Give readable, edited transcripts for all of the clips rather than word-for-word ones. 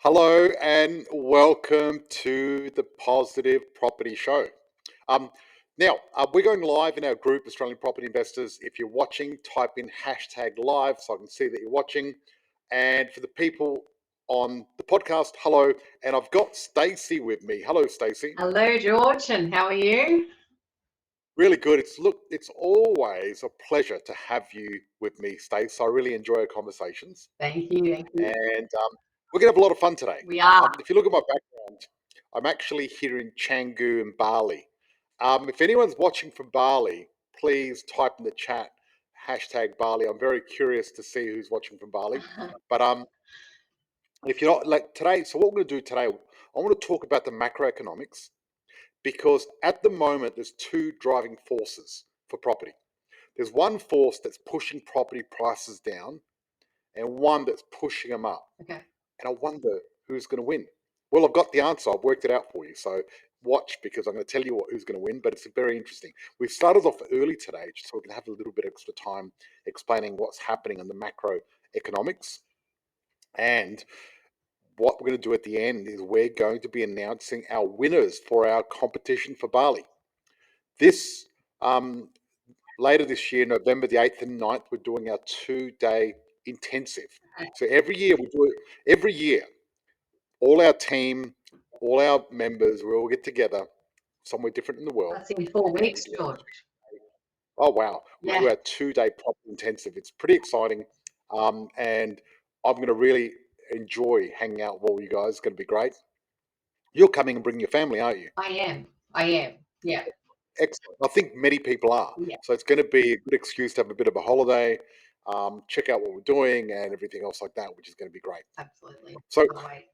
Hello and welcome to the Positive Property Show. Um, now, we're going live in our group, Australian Property Investors. If you're watching, type in hashtag live so I can see that you're watching. And for the people on the podcast, hello. And I've got Stacey with me. Hello, Stacey. Hello, George, and how are you? Really good. It's always a pleasure to have you with me, Stacey. I really enjoy our conversations. Thank you. And we're going to have a lot of fun today. We are. If you look at my background, I'm actually here in Canggu in Bali. If anyone's watching from Bali, please type in the chat hashtag Bali. I'm very curious to see who's watching from Bali. But if you're not like today, so what we're going to do today, I want to talk about the macroeconomics because at the moment there's two driving forces for property. There's one force that's pushing property prices down and one that's pushing them up. Okay. And I wonder who's going to win. Well, I've got the answer. I've worked it out for you. So watch because I'm going to tell you who's going to win, but it's very interesting. We've started off early today just so we can have a little bit extra time explaining what's happening in the macroeconomics. And what we're going to do at the end is we're going to be announcing our winners for our competition for Bali. This later this year, November the 8th and 9th, we're doing our 2-day intensive. So every year we do it. Every year, all our team, all our members, we all get together somewhere different in the world. That's in 4 weeks, George. Oh wow! We Yeah. do our 2-day property intensive. It's pretty exciting, and I'm going to really enjoy hanging out with all you guys. It's going to be great. You're coming and bringing your family, aren't you? I am. Yeah. Excellent. I think many people are. Yeah. So it's going to be a good excuse to have a bit of a holiday, check out what we're doing and everything else like that, which is going to be great. Absolutely. So Can't wait.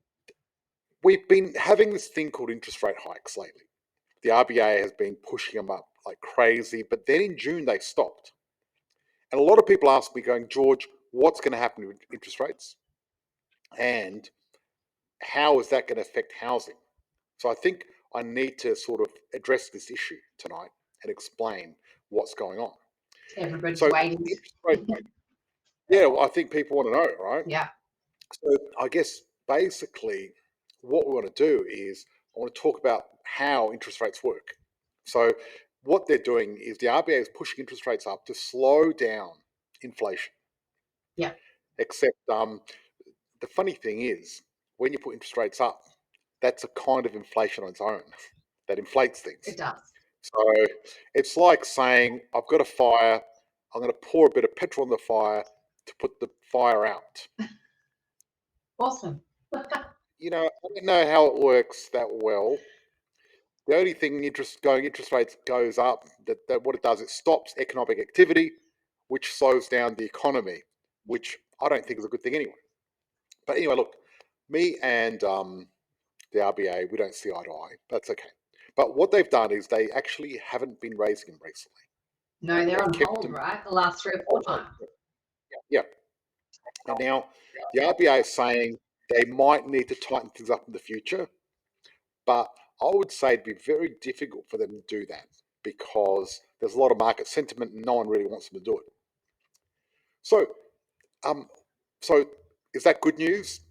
we've been having this thing called interest rate hikes lately. The RBA has been pushing them up like crazy, but then in June they stopped. And a lot of people ask me, going, George, what's going to happen with interest rates? And how is that going to affect housing? So I think I need to sort of address this issue tonight and explain what's going on. Everybody's So waiting. interest rate, yeah, well, I think people want to know, right? Yeah. So I guess basically what we want to do is I want to talk about how interest rates work. So what they're doing is the RBA is pushing interest rates up to slow down inflation. Yeah. Except the funny thing is when you put interest rates up, that's a kind of inflation on its own that inflates things. It does. So it's like saying, I've got a fire, I'm going to pour a bit of petrol on the fire to put the fire out. Awesome. You know, I don't know how it works that well. The only thing interest rates goes up, that what it does, it stops economic activity, which slows down the economy, which I don't think is a good thing anyway. But anyway, look, me and the RBA, we don't see eye to eye. That's okay. But what they've done is they actually haven't been raising them recently. No, they're on kept hold, them- right? The last 3 or 4 times. Yeah. And now the RBA is saying they might need to tighten things up in the future, but I would say it'd be very difficult for them to do that because there's a lot of market sentiment and no one really wants them to do it. So, so is that good news?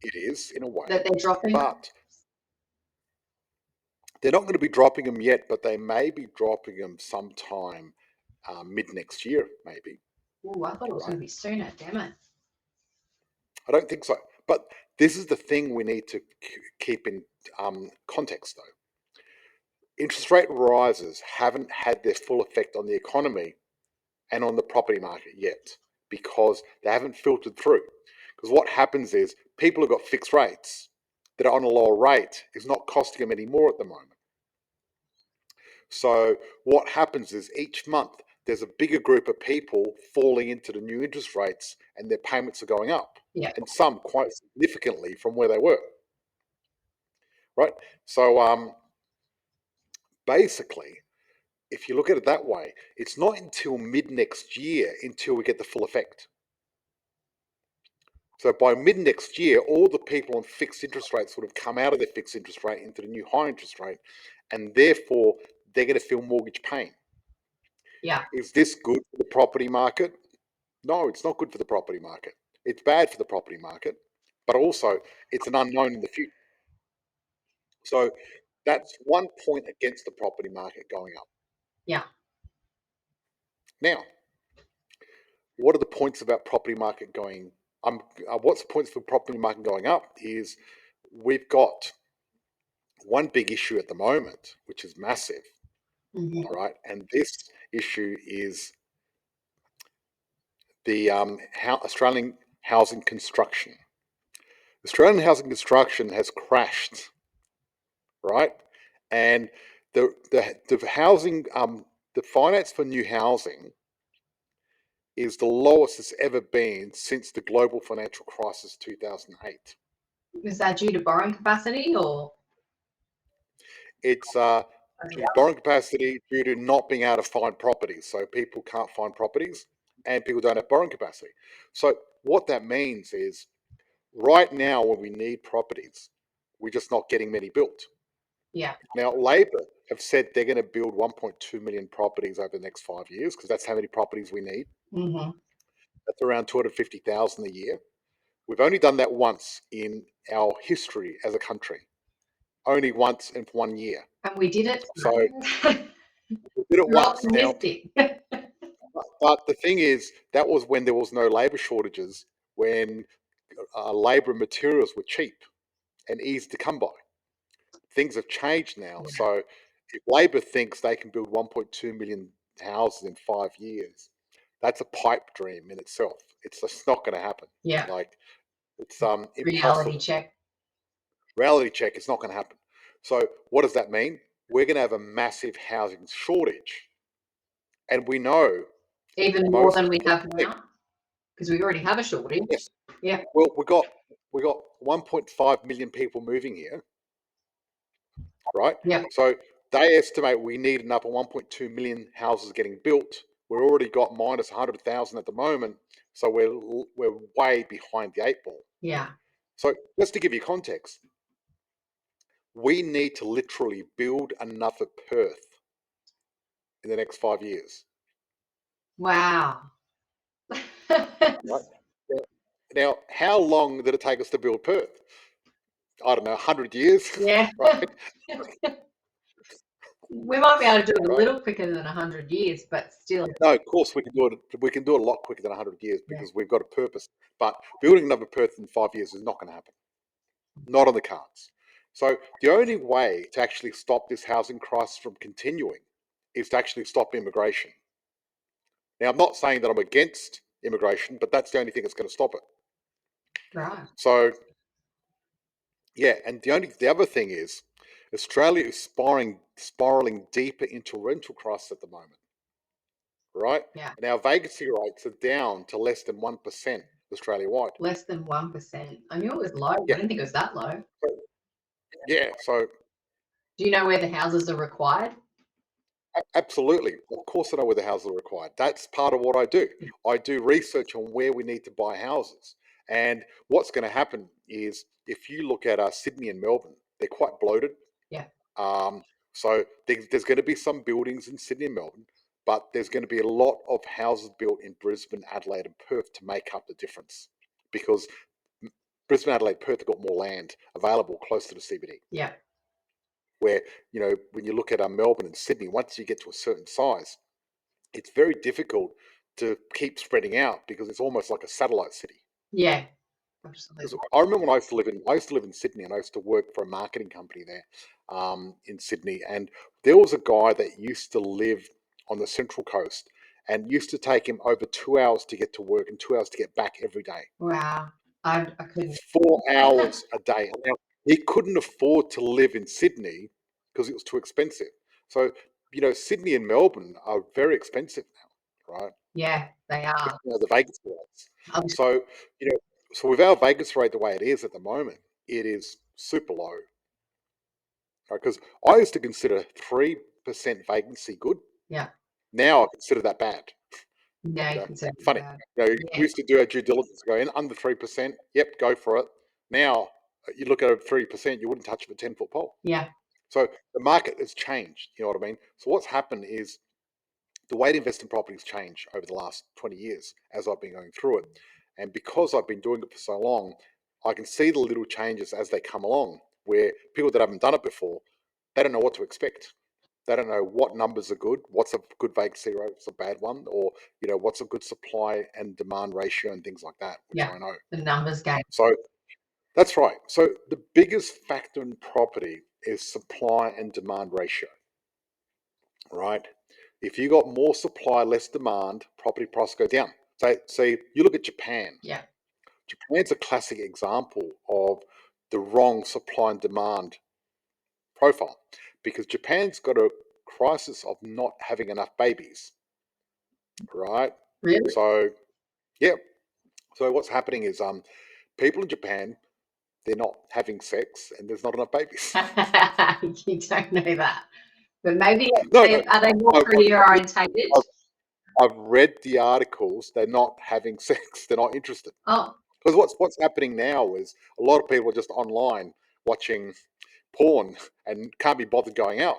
It is in a way, That they're dropping. but they're not going to be dropping them yet. But they may be dropping them sometime mid next year, maybe. Oh, I thought it was going to be sooner. Damn it. I don't think so. But this is the thing we need to keep in context, though. Interest rate rises haven't had their full effect on the economy and on the property market yet because they haven't filtered through. Because what happens is people who've got fixed rates that are on a lower rate is not costing them any more at the moment. So what happens is each month there's a bigger group of people falling into the new interest rates and their payments are going up. Yeah. And some quite significantly from where they were. Right? So basically, if you look at it that way, it's not until mid next year until we get the full effect. So by mid next year, all the people on fixed interest rates would have come out of their fixed interest rate into the new high interest rate, and therefore they're going to feel mortgage pain. Yeah. Is this good for the property market? No, it's not good for the property market. It's bad for the property market, but also it's an unknown in the future. So that's one point against the property market going up. Yeah. Now, what are the points about property market going? What's the points for property market going up? Is we've got one big issue at the moment, which is massive. Mhm. All right, and this issue is the Australian housing construction. Australian housing construction has crashed, right? And the housing the finance for new housing is the lowest it's ever been since the global financial crisis 2008. Is that due to borrowing capacity or It's something else? borrowing capacity due to not being able to find properties. So people can't find properties and people don't have borrowing capacity. So what that means is right now when we need properties, we're just not getting many built. Yeah. Now, Labor have said they're going to build 1.2 million properties over the next 5 years because that's how many properties we need. Mm-hmm. That's around 250,000 a year. We've only done that once in our history as a country, only once in 1 year. And we did it. So we did it We're once. Now, optimistic. but the thing is, that was when there was no labour shortages, when labour and materials were cheap and easy to come by. Things have changed now. Yeah. So if Labor thinks they can build 1.2 million houses in 5 years, that's a pipe dream in itself. It's just not going to happen. Yeah. Like it's Reality impossible. check. Reality check. It's not going to happen. So what does that mean? We're going to have a massive housing shortage, and we know Even more than we have now, because we already have a shortage. Yes. Yeah. Well, we got 1.5 million people moving here, right? Yeah. So they estimate we need another 1.2 million houses getting built. We've already got minus 100,000 at the moment, so we're way behind the 8 ball. Yeah. So just to give you context, we need to literally build another Perth in the next 5 years. Wow. Right? Now, how long did it take us to build Perth? I don't know, 100 years, Yeah. right? We might be able to do it a Right. little quicker than 100 years, but still. No, of course we can do it. We can do it a lot quicker than 100 years Yeah. because we've got a purpose. But building another Perth in 5 years is not going to happen. Not on the cards. So the only way to actually stop this housing crisis from continuing is to actually stop immigration. Now, I'm not saying that I'm against immigration, but that's the only thing that's going to stop it. Right. So, yeah, and the other thing is, Australia is spiraling deeper into rental crisis at the moment, right? Yeah. And our vacancy rates are down to less than 1% Australia-wide. Less than 1%. I knew it was low. I Yeah. didn't think it was that low. Yeah, so Do you know where the houses are required? absolutely. Of course, I know where the houses are required. That's part of what I do. I do research on where we need to buy houses. And what's going to happen is if you look at Sydney and Melbourne, they're quite bloated. Yeah. So there's going to be some buildings in Sydney and Melbourne, but there's going to be a lot of houses built in Brisbane, Adelaide, and Perth to make up the difference because Brisbane, Adelaide, Perth have got more land available close to the CBD. Yeah. Where, when you look at Melbourne and Sydney, once you get to a certain size, it's very difficult to keep spreading out because it's almost like a satellite city. Yeah. Because Absolutely. I remember when I used to live in Sydney, and I used to work for a marketing company there in Sydney, and there was a guy that used to live on the Central Coast, and used to take him over 2 hours to get to work and 2 hours to get back every day. Wow. I couldn't. 4 hours a day. Now, he couldn't afford to live in Sydney because it was too expensive. So, Sydney and Melbourne are very expensive now, right? Yeah, they are. The vacancy rates. Um, So, so with our vacancy rate the way it is at the moment, it is super low. Right? Because I used to consider 3% vacancy good. Yeah. Now I consider that bad. Yeah, you can say Funny. that. We Yeah. used to do our due diligence, go in under 3%. Yep, go for it. Now you look at a 3%, you wouldn't touch it with a 10-foot pole. Yeah. So the market has changed. You know what I mean? So what's happened is the way to invest in properties changed over the last 20 years as I've been going through it. And because I've been doing it for so long, I can see the little changes as they come along, where people that haven't done it before, they don't know what to expect. They don't know what numbers are good, what's a good vacancy rate, what's a bad one, or what's a good supply and demand ratio and things like that, which Yeah. I know. The numbers game. So that's right. So the biggest factor in property is supply and demand ratio, right? If you got more supply, less demand, property prices go down. So you look at Japan. Yeah. Japan's a classic example of the wrong supply and demand profile, because Japan's got a crisis of not having enough babies, right? Really? So yeah. So what's happening is people in Japan, they're not having sex and there's not enough babies. You don't know that. But maybe No, are they more career orientated? I've read the articles. They're not having sex. They're not interested. Oh, Because what's happening now is a lot of people are just online watching porn and can't be bothered going out.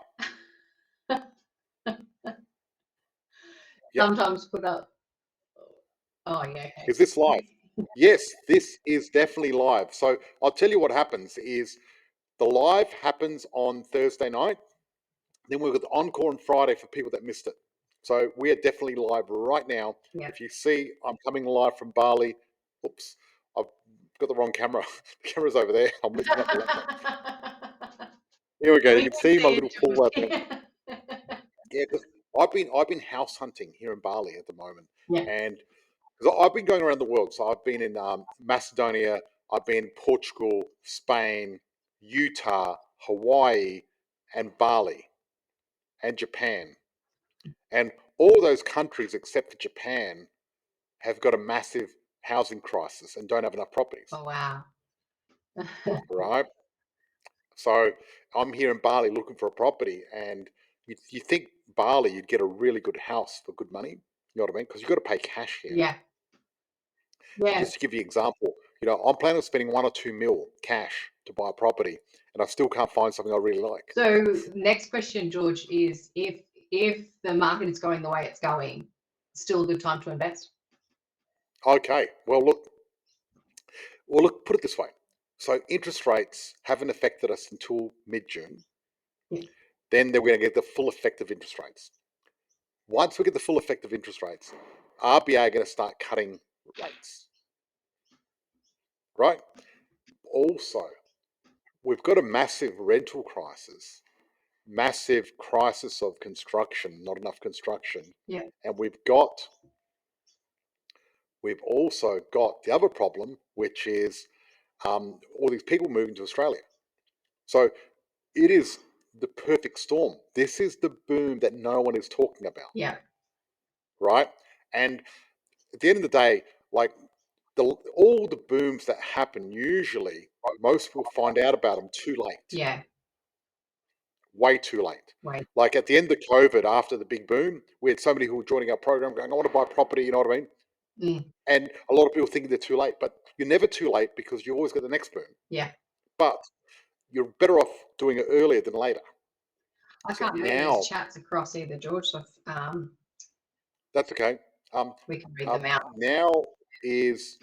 Yeah. sometimes put up. Oh, yeah. Okay. Is this live? Yes, this is definitely live. So I'll tell you what happens is the live happens on Thursday night. Then we've got the encore on Friday for people that missed it. So we are definitely live right now. Yeah. If you see, I'm coming live from Bali. Oops, I've got the wrong camera. The camera's over there. I'm lifting up the laptop. Here we go. You can see my little pool over there. Yeah, because I've been house hunting here in Bali at the moment, Yeah. and because I've been going around the world. So I've been in Macedonia, I've been in Portugal, Spain, Utah, Hawaii, and Bali, and Japan. And all those countries except for Japan have got a massive housing crisis and don't have enough properties, Oh, wow. right? So I'm here in Bali looking for a property, and you think Bali, you'd get a really good house for good money. You know what I mean? Because you've got to pay cash here. Yeah. Yeah. Just to give you an example, I'm planning on spending 1 or 2 mil cash to buy a property, and I still can't find something I really like. So next question, George, is if the market is going the way it's going, still a good time to invest? Okay, well look, put it this way. So interest rates haven't affected us until mid-June. Yeah. Then we're going to get the full effect of interest rates. Once we get the full effect of interest rates, RBA are going to start cutting rates, right? Also, we've got a massive rental crisis, massive crisis of construction, not enough construction. Yeah. And we've also got the other problem, which is all these people moving to Australia. So it is the perfect storm. This is the boom that no one is talking about. Yeah. Right? And at the end of the day, like all the booms that happen, usually most people find out about them too late. Yeah. Way too late. Right. Like at the end of COVID, after the big boom, we had somebody who was joining our program going, I want to buy property, you know what I mean? Mm. And a lot of people think they're too late, but you're never too late because you always get the next boom. Yeah. But you're better off doing it earlier than later. I So can't read now, these chats across either, George. So that's okay. we can read them out. Now is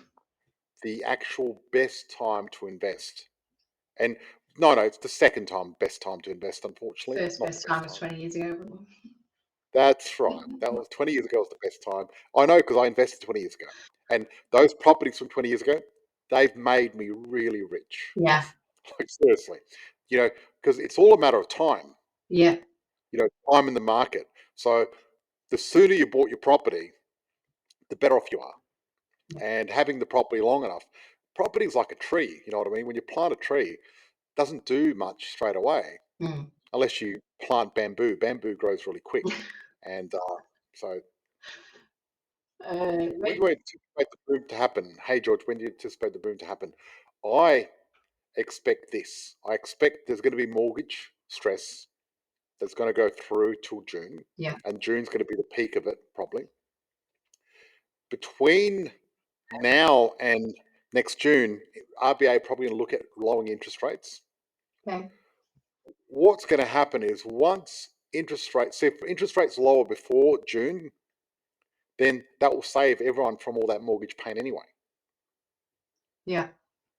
the actual best time to invest. And no, it's the second time best time to invest, unfortunately. First best time was 20 years ago. That's right. That was 20 years ago was the best time. I know because I invested 20 years ago. And those properties from 20 years ago, they've made me really rich. Yeah. Like seriously. Because it's all a matter of time. Yeah. Time in the market. So the sooner you bought your property, the better off you are. And having the property long enough. Property is like a tree, you know what I mean? When you plant a tree, it doesn't do much straight away. Mm. Unless you plant bamboo. Bamboo grows really quick. And so when do you anticipate the boom to happen? Hey, George, when do you anticipate the boom to happen? I expect this. I expect there's going to be mortgage stress that's going to go through till June. Yeah. And June's going to be the peak of it, probably. Between now and next June, RBA probably going to look at lowering interest rates. Okay. What's going to happen is once interest rates, if interest rates lower before June, then that will save everyone from all that mortgage pain anyway. Yeah.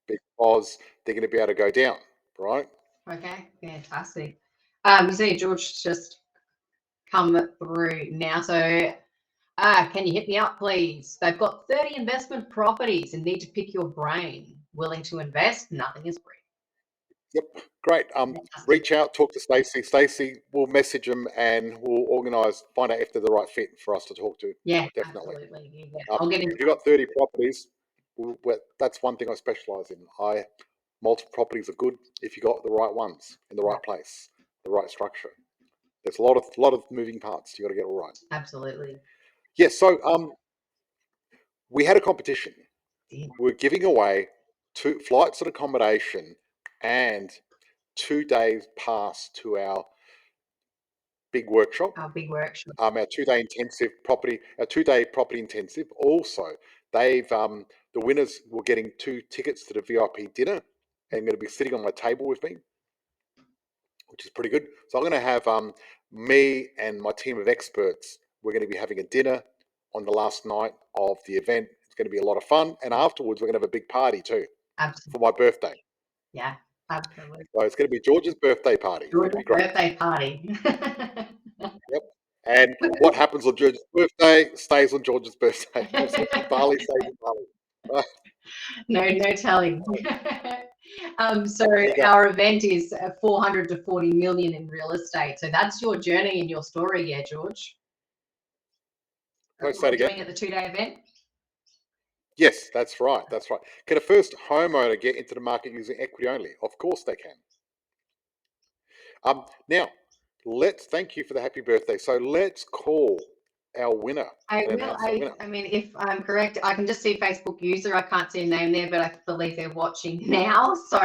because they're going to be able to go down, right? Okay, fantastic. You see George just come through now. So can you hit me up, please? They've got 30 investment properties and need to pick your brain. Willing to invest? Nothing is free. Yep, great. Fantastic. Reach out, talk to Stacey. Stacey will message them and we'll organise, find out if they're the right fit for us to talk to. Yeah, Definitely. absolutely. Yeah. I'll get in. If you've got 30 properties, that's one thing I specialise in. Multiple properties are good if you got the right ones in the right place, the right structure. There's a lot of moving parts. You got to get it all right. Absolutely. Yes. So we had a competition. Yeah. We're giving away 2 flights and accommodation and 2 days pass to our big workshop. Our big workshop. Our 2-day intensive property, our 2-day property intensive. Also, they've the winners were getting 2 tickets to the VIP dinner and going to be sitting on my table with me, which is pretty good. So I'm going to have me and my team of experts. We're going to be having a dinner on the last night of the event. It's going to be a lot of fun, and afterwards we're going to have a big party too. Absolutely. For my birthday. Yeah, absolutely. So it's going to be George's birthday party. It's going to be great. Birthday party. Yep. And what happens on George's birthday stays on George's birthday. Bali stays in Bali. No telling. So our event is 400 to 40 million in real estate. So that's your journey and your story, yeah, George. Can I say it again? Doing at the 2-day event. Yes, that's right. That's right. Can a first homeowner get into the market using equity only? Of course they can. Now, thank you for the happy birthday. So let's call our winner. I mean, if I'm correct, I can just see Facebook user. I can't see a name there, but I believe they're watching now. So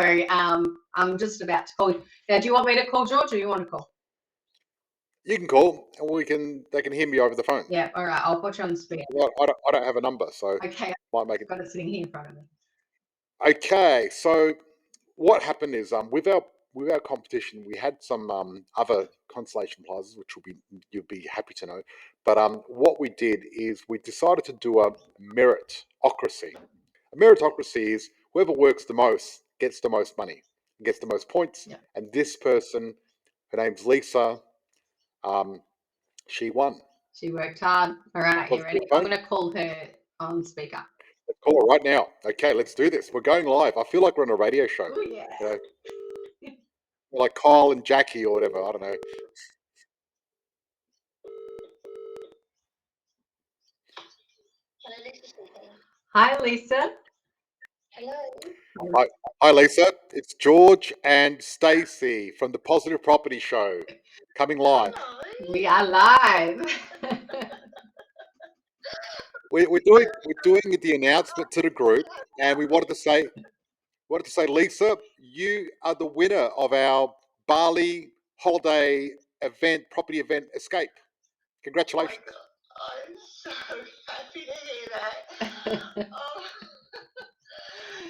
I'm just about to call. Now, do you want me to call George, or you want to call? You can call, and they can hear me over the phone. Yeah, all right. I'll put you on speaker. I don't have a number, so okay, might make it. Got it sitting here in front of me. Okay, so what happened is with our competition, we had some other consolation prizes, which you'll be happy to know. But what we did is we decided to do a meritocracy. A meritocracy is whoever works the most gets the most money, gets the most points. Yeah. And this person, her name's Lisa, she won. She worked hard. All right, you ready? I'm going to call her on speaker. Let's call her right now. Okay, let's do this. We're going live. I feel like we're on a radio show. Oh, yeah. You know, like Kyle and Jackie or whatever. I don't know. Hello, Lisa speaking. Hi, Lisa. Hello. Hi, Lisa. It's George and Stacey from the Positive Property Show, coming live. Hello. We are live. We're doing the announcement to the group, and we wanted to say, Lisa, you are the winner of our Bali holiday event, property event escape. Congratulations. I'm so happy to hear that.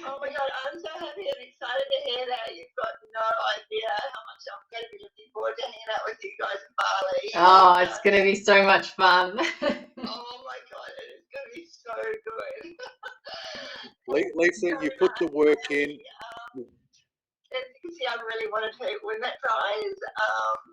Oh my God, I'm so happy and excited to hear that. You've got no idea how much I'm going to be looking forward to hanging out with you guys in Bali. Oh, it's going to be so much fun. Oh my God, it is going to be so good. Lisa, you put the work in. As you can see, I really wanted to win that prize.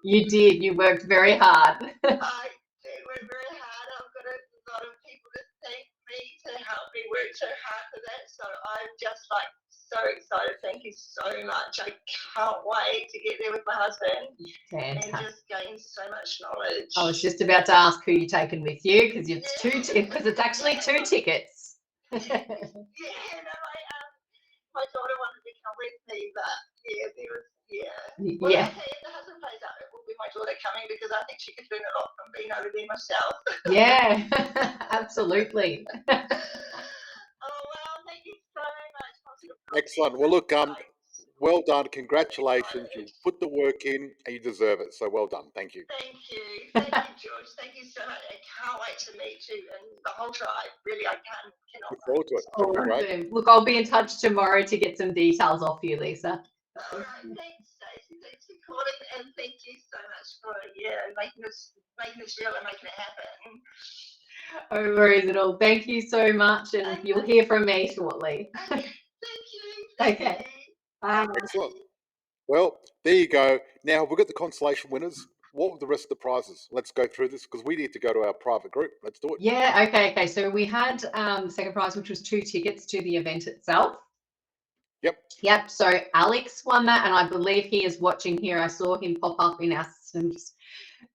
You did. You worked very hard. I did work very hard. I've got a lot of people to thank me to help me work so hard for that. So I'm just so excited. Thank you so much. I can't wait to get there with my husband. Fantastic. And just gain so much knowledge. I was just about to ask who you're taking with you because it's actually 2 tickets. My daughter wanted to come with me, but Yeah. Well, okay, if the husband plays up, it will be my daughter coming because I think she could learn a lot from being over there myself. Yeah, absolutely. Oh, well, thank you so much. Excellent. Well, look, well done. Congratulations. You put the work in and you deserve it. So well done. Thank you. Thank you. Thank you, George. Thank you so much. I can't wait to meet you and the whole tribe. Really, I cannot Look forward to it. Awesome. Look, I'll be in touch tomorrow to get some details off you, Lisa. All right, thanks, Stacey. Thanks for calling, and thank you so much for making this real and making it happen. No worries at all. Thank you so much, and you'll hear from me shortly. Okay, thank you. Okay. Excellent. Well, there you go. Now we've got the consolation winners. What were the rest of the prizes? Let's go through this because we need to go to our private group. Let's do it. Yeah, okay. So we had the second prize, which was 2 tickets to the event itself. Yep. So Alex won that, and I believe he is watching here. I saw him pop up in our systems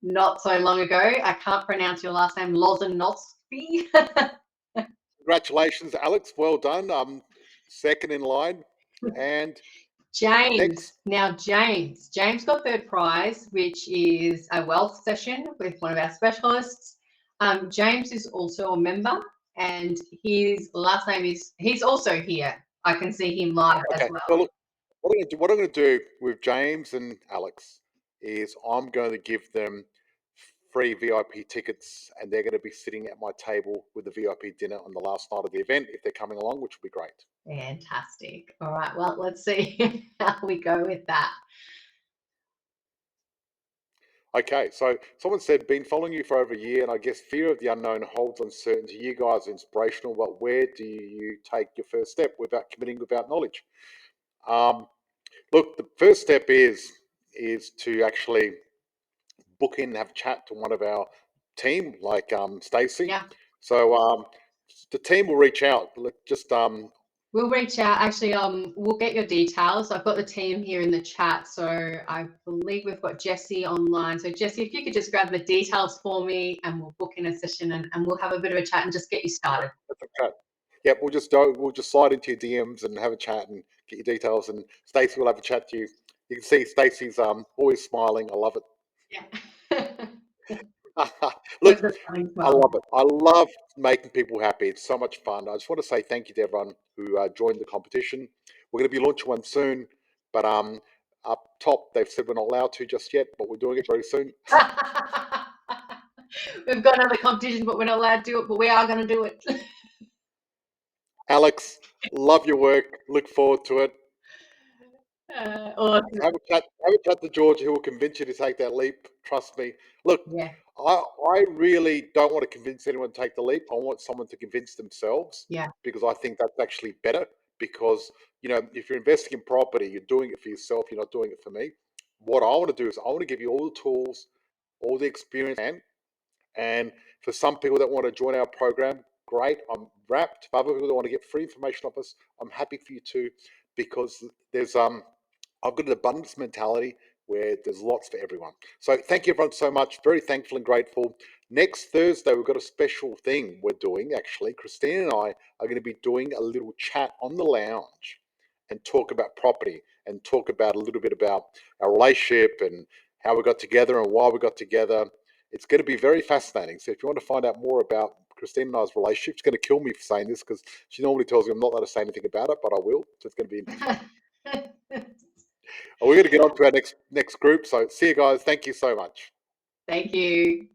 not so long ago. I can't pronounce your last name, Lozanovsky. Congratulations, Alex. Well done. Second in line. And James. next. Now, James got third prize, which is a wealth session with one of our specialists. James is also a member, and his last name is, he's also here. I can see him live as well. Well, look, what I'm going to do with James and Alex is I'm going to give them free VIP tickets, and they're going to be sitting at my table with the VIP dinner on the last night of the event if they're coming along, which will be great. Fantastic. All right. Well, let's see how we go with that. Okay, so someone said, been following you for over a year, and I guess fear of the unknown holds uncertainty. You guys are inspirational, but where do you take your first step without committing without knowledge? Look, the first step is to actually book in and have a chat to one of our team, like Stacey. Yeah. So the team will reach out. Just We'll reach out. Actually, we'll get your details. I've got the team here in the chat. So I believe we've got Jessie online. So Jessie, if you could just grab the details for me, and we'll book in a session, and we'll have a bit of a chat and just get you started. Yeah, we'll just slide into your DMs and have a chat and get your details. And Stacey will have a chat to you. You can see Stacey's always smiling. I love it. Yeah. Look, I love it. I love making people happy. It's so much fun. I just want to say thank you to everyone who joined the competition. We're going to be launching one soon, but up top they've said we're not allowed to just yet, but we're doing it very soon. We've got another competition, but we're not allowed to do it, but we are going to do it. Alex, love your work. Look forward to it. Awesome. Have a chat to George, who will convince you to take that leap. Trust me. Look, Yeah. I really don't want to convince anyone to take the leap. I want someone to convince themselves. Yeah. Because I think that's actually better. Because, you know, if you're investing in property, you're doing it for yourself. You're not doing it for me. What I want to do is I want to give you all the tools, all the experience, and for some people that want to join our program, great. I'm wrapped. For other people that want to get free information off us, I'm happy for you too, because there's I've got an abundance mentality where there's lots for everyone. So thank you everyone so much. Very thankful and grateful. Next Thursday, we've got a special thing we're doing, actually. Christine and I are going to be doing a little chat on the lounge and talk about property and talk about a little bit about our relationship and how we got together and why we got together. It's going to be very fascinating. So if you want to find out more about Christine and I's relationship, she's going to kill me for saying this because she normally tells me I'm not allowed to say anything about it, but I will. So it's going to be interesting. We're going to get on to our next group. So see you guys. Thank you so much. Thank you.